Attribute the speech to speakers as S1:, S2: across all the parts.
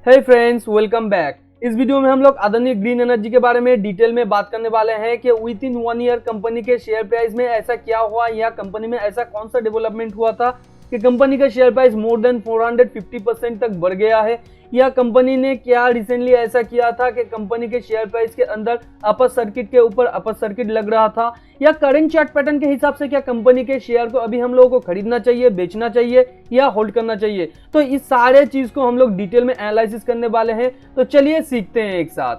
S1: हे friends, welcome back. इस video में हम लोग अदानी ग्रीन एनर्जी के बारे में डिटेल में बात करने वाले हैं कि विद इन 1 ईयर कंपनी के शेयर प्राइस में ऐसा क्या हुआ या कंपनी में ऐसा कौन सा डेवलपमेंट हुआ था कि कंपनी का शेयर प्राइस मोर देन 450% तक बढ़ गया है, या कंपनी ने क्या रिसेंटली ऐसा किया था कि कंपनी के शेयर प्राइस के अंदर अपर सर्किट के ऊपर अपर सर्किट लग रहा था, या करंट चार्ट पैटर्न के हिसाब से क्या कंपनी के शेयर को अभी हम लोगों को खरीदना चाहिए, बेचना चाहिए या होल्ड करना चाहिए। तो इस सारे चीज को हम लोग डिटेल में एनालिसिस करने वाले हैं। तो चलिए सीखते हैं एक साथ।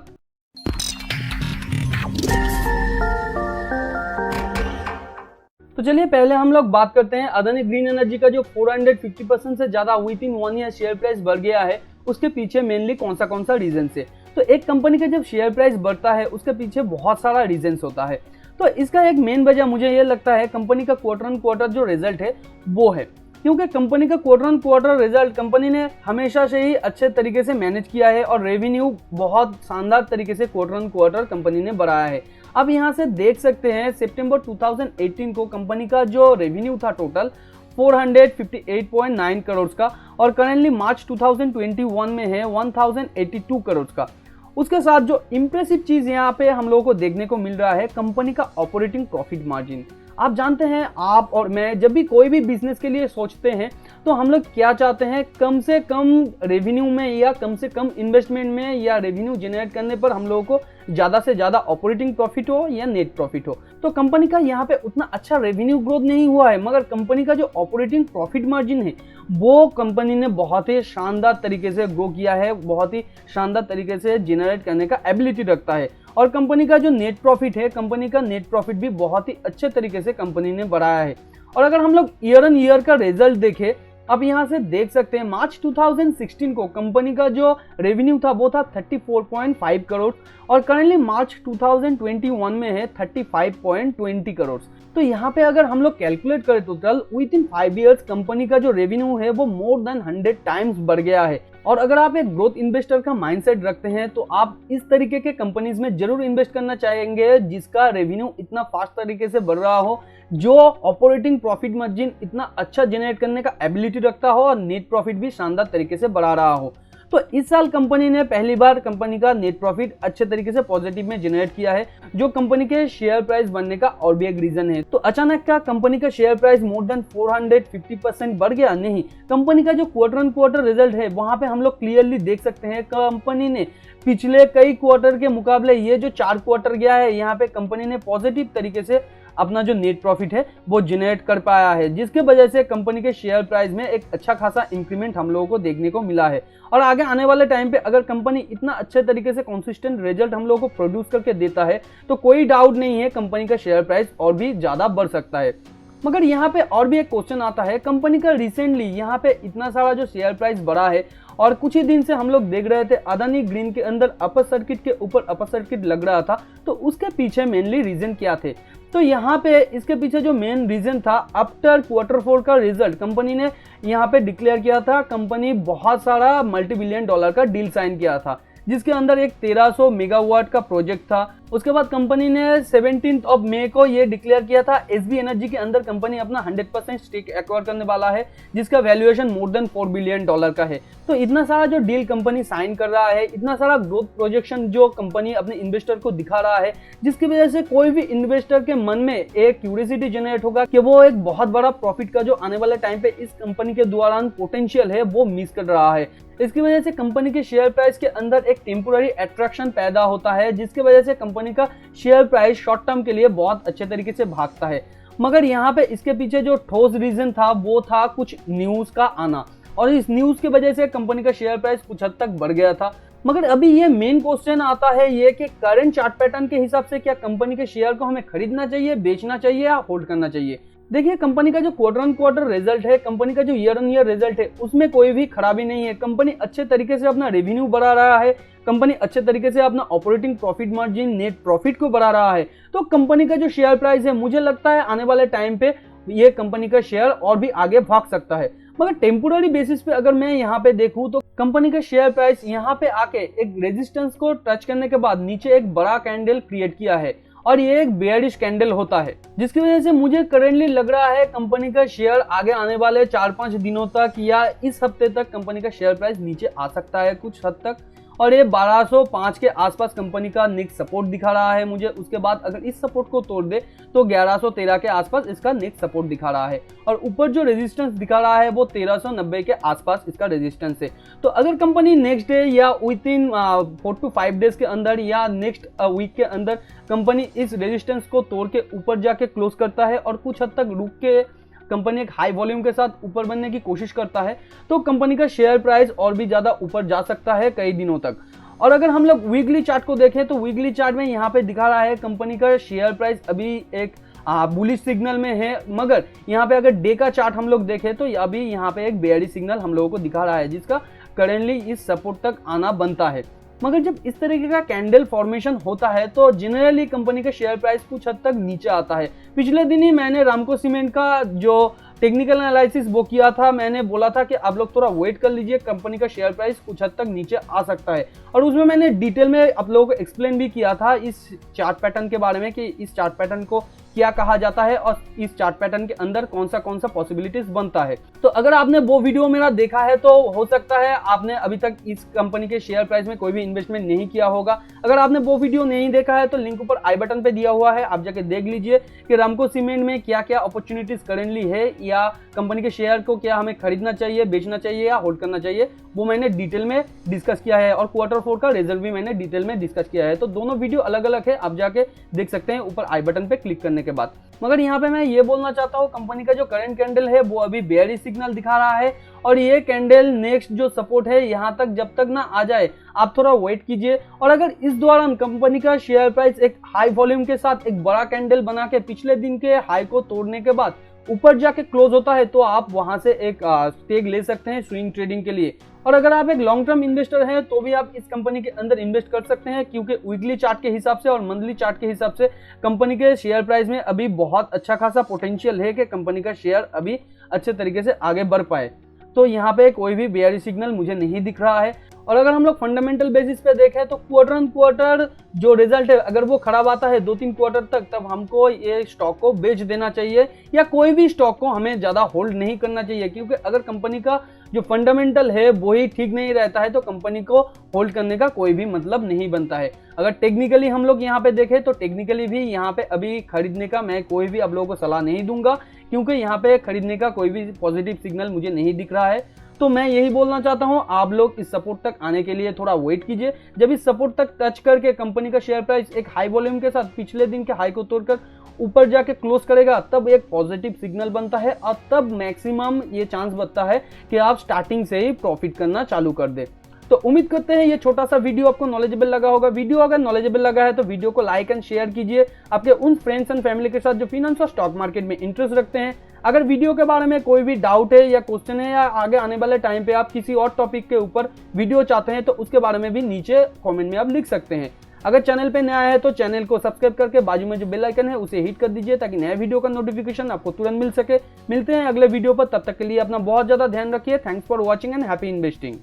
S1: तो चलिए पहले हम लोग बात करते हैं अदानी ग्रीन एनर्जी का जो 450% से ज्यादा with in 1 year share price बढ़ गया है, उसके पीछे मेनली कौन सा रीजन से। तो एक कंपनी का जब शेयर प्राइस बढ़ता है उसके पीछे बहुत सारा रीजंस होता है। तो इसका एक मेन वजह मुझे ये लगता है कंपनी का क्वार्टर ऑन क्वार्टर जो रिजल्ट है वो है, क्योंकि कंपनी का quarter on quarter result company ने हमेशा से ही अच्छे तरीके से मैनेज किया है और रेवेन्यू बहुत शानदार तरीके से क्वार्टर ऑन क्वार्टर कंपनी ने बढ़ाया है। अब यहाँ से देख सकते हैं सितंबर 2018 को कंपनी का जो रेवेन्यू था टोटल 458.9 करोड़ का, और करेंटली मार्च 2021 में है 1082 करोड़ का। उसके साथ जो इम्प्रेसिव चीज यहाँ पे हम लोगों को देखने को मिल रहा है कंपनी का ऑपरेटिंग प्रॉफिट मार्जिन। आप जानते हैं, आप और मैं जब भी कोई भी बिजनेस के लिए सोचते हैं तो हम लोग क्या चाहते हैं, कम से कम रेवेन्यू में या कम से कम इन्वेस्टमेंट में या रेवेन्यू जनरेट करने पर हम लोगों को ज़्यादा से ज़्यादा ऑपरेटिंग प्रॉफिट हो या नेट प्रॉफिट हो। तो कंपनी का यहाँ पे उतना अच्छा रेवेन्यू ग्रोथ नहीं हुआ है, मगर कंपनी का जो ऑपरेटिंग प्रॉफिट मार्जिन है वो कंपनी ने बहुत ही शानदार तरीके से ग्रो किया है, बहुत ही शानदार तरीके से जनरेट करने का एबिलिटी रखता है। और कंपनी का जो नेट प्रॉफिट है, कंपनी का नेट प्रॉफिट भी बहुत ही अच्छे तरीके से कंपनी ने बढ़ाया है। और अगर हम लोग ईयर ऑन ईयर का रिजल्ट देखें, अब यहाँ से देख सकते हैं मार्च 2016 को कंपनी का जो रेवेन्यू था वो था 34.5 करोड़, और करेंटली मार्च 2021 में है 35.20 करोड़। तो यहाँ पे अगर हम लोग कैलकुलेट करें total with in 5 years company का जो रेवेन्यू है वो मोर देन 100 टाइम्स बढ़ गया है। और अगर आप एक ग्रोथ इन्वेस्टर का माइंडसेट रखते हैं तो आप इस तरीके के कंपनीज में जरूर इन्वेस्ट करना चाहेंगे जिसका रेवेन्यू इतना फास्ट तरीके से बढ़ रहा हो, जो ऑपरेटिंग प्रॉफिट मार्जिन इतना अच्छा जनरेट करने का एबिलिटी रखता हो और नेट प्रॉफिट भी शानदार तरीके से बढ़ा रहा हो। तो इस साल कंपनी ने पहली बार कंपनी का नेट प्रॉफिट अच्छे तरीके से पॉजिटिव में जनरेट किया है, जो कंपनी के शेयर प्राइस बनने का और भी एक रीजन है। तो अचानक क्या कंपनी का शेयर प्राइस मोर देन 450% बढ़ गया? नहीं, कंपनी का जो क्वार्टर ऑन क्वार्टर रिजल्ट है वहां पे हम लोग क्लियरली देख सकते हैं कंपनी ने पिछले कई क्वार्टर के मुकाबले ये जो 4 क्वार्टर गया है यहाँ पे कंपनी ने पॉजिटिव तरीके से अपना जो नेट प्रॉफिट है वो जनरेट कर पाया है, जिसके वजह से कंपनी के शेयर प्राइस में एक अच्छा खासा इंक्रीमेंट हम लोगों को देखने को मिला है। और आगे आने वाले टाइम पे अगर कंपनी इतना अच्छे तरीके से कंसिस्टेंट रिजल्ट हम लोगों को प्रोड्यूस करके देता है तो कोई डाउट नहीं है कंपनी का शेयर प्राइस और भी ज्यादा बढ़ सकता है। मगर यहाँ पे और भी एक क्वेश्चन आता है, कंपनी का रिसेंटली यहाँ पे इतना सारा जो शेयर प्राइस बढ़ा है और कुछ ही दिन से हम लोग देख रहे थे अदानी ग्रीन के अंदर अपर सर्किट के ऊपर अपर सर्किट लग रहा था, तो उसके पीछे मेनली रीजन क्या थे? तो यहाँ पे इसके पीछे जो मेन रीजन था, आफ्टर क्वार्टर 4 का रिजल्ट कंपनी ने यहाँ पे डिक्लेयर किया था, कंपनी बहुत सारा मल्टी बिलियन डॉलर का डील साइन किया था जिसके अंदर एक 1300 मेगावाट का प्रोजेक्ट था। उसके बाद कंपनी ने 17 मई को ये डिक्लेयर किया था एसबी एनर्जी के अंदर कंपनी अपना 100% स्टेक एक्वायर करने वाला है, जिसका valuation more than 4 billion dollar का है। तो इतना सारा जो डील कंपनी साइन कर रहा है, इतना सारा ग्रोथ प्रोजेक्शन जो कंपनी अपने इन्वेस्टर को दिखा रहा है, जिसकी वजह से कोई भी इन्वेस्टर के मन में एक क्यूरियोसिटी जनरेट होगा कि वो एक बहुत बड़ा प्रॉफिट का जो आने वाले टाइम पे इस कंपनी के दौरान पोटेंशियल है वो मिस कर रहा है। इसकी वजह से कंपनी के शेयर प्राइस के अंदर एक टेम्पोररी अट्रैक्शन पैदा होता है, जिसकी वजह से कंपनी का शेयर प्राइस शॉर्ट टर्म के लिए बहुत अच्छे तरीके से भागता है। मगर यहाँ पे इसके पीछे जो ठोस रीजन था वो था कुछ न्यूज का आना, और इस न्यूज की वजह से कंपनी का शेयर प्राइस कुछ हद तक बढ़ गया था। मगर अभी ये मेन क्वेश्चन आता है ये कि करंट चार्ट पैटर्न के हिसाब से क्या कंपनी के शेयर को हमें खरीदना चाहिए, बेचना चाहिए या होल्ड करना चाहिए? देखिए, कंपनी का जो क्वार्टर ऑन क्वार्टर रिजल्ट है, कंपनी का जो ईयर ऑन ईयर रिजल्ट है, उसमें कोई भी खराबी नहीं है। कंपनी अच्छे तरीके से अपना रेवेन्यू बढ़ा रहा है, कंपनी अच्छे तरीके से अपना operating profit margin net profit को बढ़ा रहा है। तो कंपनी का जो शेयर प्राइस है, मुझे लगता है आने वाले टाइम पे ये कंपनी का शेयर और भी आगे भाग सकता है। मगर टेम्पोररी बेसिस पे अगर मैं यहाँ पे देखूं तो कंपनी का शेयर प्राइस यहाँ पे आके एक रेजिस्टेंस को टच करने के बाद नीचे एक बड़ा कैंडल क्रिएट किया है, और ये एक बेयरिश कैंडल होता है, जिसकी वजह से मुझे करेंटली लग रहा है कंपनी का शेयर आगे आने वाले 4-5 दिनों तक या इस हफ्ते तक कंपनी का शेयर प्राइस नीचे आ सकता है कुछ हद तक। और ये 1205 के आसपास कंपनी का नेक्स्ट सपोर्ट दिखा रहा है मुझे। उसके बाद अगर इस सपोर्ट को तोड़ दे तो 1113 के आसपास इसका नेक्स्ट सपोर्ट दिखा रहा है, और ऊपर जो रेजिस्टेंस दिखा रहा है वो 1390 के आसपास इसका रेजिस्टेंस है। तो अगर कंपनी नेक्स्ट डे या विद इन 4 to 5 डेज के अंदर या नेक्स्ट वीक के अंदर कंपनी इस रेजिस्टेंस को तोड़ के ऊपर जाके क्लोज करता है और कुछ हद तक रुक के कंपनी एक हाई वॉल्यूम के साथ ऊपर बनने की कोशिश करता है, तो कंपनी का शेयर प्राइस और भी ज्यादा ऊपर जा सकता है कई दिनों तक। और अगर हम लोग वीकली चार्ट को देखें तो वीकली चार्ट में यहाँ पे दिखा रहा है कंपनी का शेयर प्राइस अभी एक बुलिश सिग्नल में है, मगर यहाँ पे अगर डे का चार्ट हम लोग देखें तो अभी यहाँ पे एक बेयरिश सिग्नल हम लोगों को दिखा रहा है, जिसका करेंटली इस सपोर्ट तक आना बनता है। मगर जब इस तरीके का कैंडल फॉर्मेशन होता है तो जनरली कंपनी का शेयर प्राइस कुछ हद तक नीचे आता है। पिछले दिन ही मैंने रामको सीमेंट का जो टेक्निकल एनालिसिस वो किया था, मैंने बोला था कि आप लोग थोड़ा वेट कर लीजिए, कंपनी का शेयर प्राइस कुछ हद तक नीचे आ सकता है। और उसमें मैंने डिटेल में आप लोगों को एक्सप्लेन भी किया था इस चार्ट पैटर्न के बारे में कि इस चार्ट पैटर्न को क्या कहा जाता है और इस चार्ट पैटर्न के अंदर कौन सा पॉसिबिलिटीज बनता है। तो अगर आपने वो वीडियो मेरा देखा है तो हो सकता है आपने अभी तक इस कंपनी के शेयर प्राइस में कोई भी इन्वेस्टमेंट नहीं किया होगा। अगर आपने वो वीडियो नहीं देखा है तो लिंक ऊपर आई बटन पे दिया हुआ है, आप जाके देख लीजिए कि रामको सीमेंट में क्या क्या अपॉर्चुनिटीज करेंटली है या कंपनी के शेयर को क्या हमें खरीदना चाहिए, बेचना चाहिए या होल्ड करना चाहिए, वो मैंने डिटेल में डिस्कस किया है। और Q4 का रिजल्ट भी मैंने डिटेल में डिस्कस किया है। तो दोनों वीडियो अलग अलग है, आप जाके देख सकते हैं ऊपर आई बटन पे क्लिक करने के बाद। मगर यहाँ पे मैं ये बोलना चाहता हूँ कंपनी का जो करंट कैंडल है वो अभी बेयरिश सिग्नल दिखा रहा है, और ये कैंडल नेक्स्ट जो सपोर्ट है यहाँ तक जब तक ना आ जाए आप थोड़ा वेट कीजिए। और अगर इस दौरान कंपनी का शेयर प्राइस एक हाई वॉल्यूम के साथ एक बड़ा कैंडल बना के पिछले दिन के हाई को तोड़ने के बाद ऊपर जाके क्लोज होता है तो आप वहां से एक स्टेक ले सकते हैं स्विंग ट्रेडिंग के लिए। और अगर आप एक लॉन्ग टर्म इन्वेस्टर हैं तो भी आप इस कंपनी के अंदर इन्वेस्ट कर सकते हैं, क्योंकि वीकली चार्ट के हिसाब से और मंथली चार्ट के हिसाब से कंपनी के शेयर प्राइस में अभी बहुत अच्छा खासा पोटेंशियल है कि कंपनी का शेयर अभी अच्छे तरीके से आगे बढ़ पाए। तो यहाँ पे कोई भी बेयरिश सिग्नल मुझे नहीं दिख रहा है। और अगर हम लोग फंडामेंटल बेसिस पे देखें तो क्वार्टर जो रिजल्ट है अगर वो खराब आता है 2-3 क्वार्टर तक, तब हमको ये स्टॉक को बेच देना चाहिए या कोई भी स्टॉक को हमें ज़्यादा होल्ड नहीं करना चाहिए, क्योंकि अगर कंपनी का जो फंडामेंटल है वो ही ठीक नहीं रहता है तो कंपनी को होल्ड करने का कोई भी मतलब नहीं बनता है। अगर टेक्निकली हम लोग यहाँ पे देखें तो टेक्निकली भी यहाँ पे अभी खरीदने का मैं कोई भी आप लोगों को सलाह नहीं दूंगा, क्योंकि यहाँ पे खरीदने का कोई भी पॉजिटिव सिग्नल मुझे नहीं दिख रहा है। तो मैं यही बोलना चाहता हूं आप लोग इस सपोर्ट तक आने के लिए थोड़ा वेट कीजिए। जब इस सपोर्ट तक टच करके कंपनी का शेयर प्राइस एक हाई वॉल्यूम के साथ पिछले दिन के हाई को तोड़कर ऊपर जाके क्लोज करेगा तब एक पॉजिटिव सिग्नल बनता है, और तब मैक्सिमम ये चांस बनता है कि आप स्टार्टिंग से ही प्रॉफिट करना चालू कर दे। तो उम्मीद करते हैं ये छोटा सा वीडियो आपको नॉलेजेबल लगा होगा। वीडियो अगर नॉलेजेबल लगा है तो वीडियो को लाइक एंड शेयर कीजिए आपके उन फ्रेंड्स एंड फैमिली के साथ जो फाइनेंस और स्टॉक मार्केट में इंटरेस्ट रखते हैं। अगर वीडियो के बारे में कोई भी डाउट है या क्वेश्चन है या आगे आने वाले टाइम पे आप किसी और टॉपिक के ऊपर वीडियो चाहते हैं तो उसके बारे में भी नीचे कमेंट में आप लिख सकते हैं। अगर चैनल पे नया है तो चैनल को सब्सक्राइब करके बाजू में जो बेल आइकन है उसे हिट कर दीजिए ताकि नए वीडियो का नोटिफिकेशन आपको तुरंत मिल सके। मिलते हैं अगले वीडियो पर, तब तक के लिए अपना बहुत ज्यादा ध्यान रखिए। Thanks for watching and happy investing.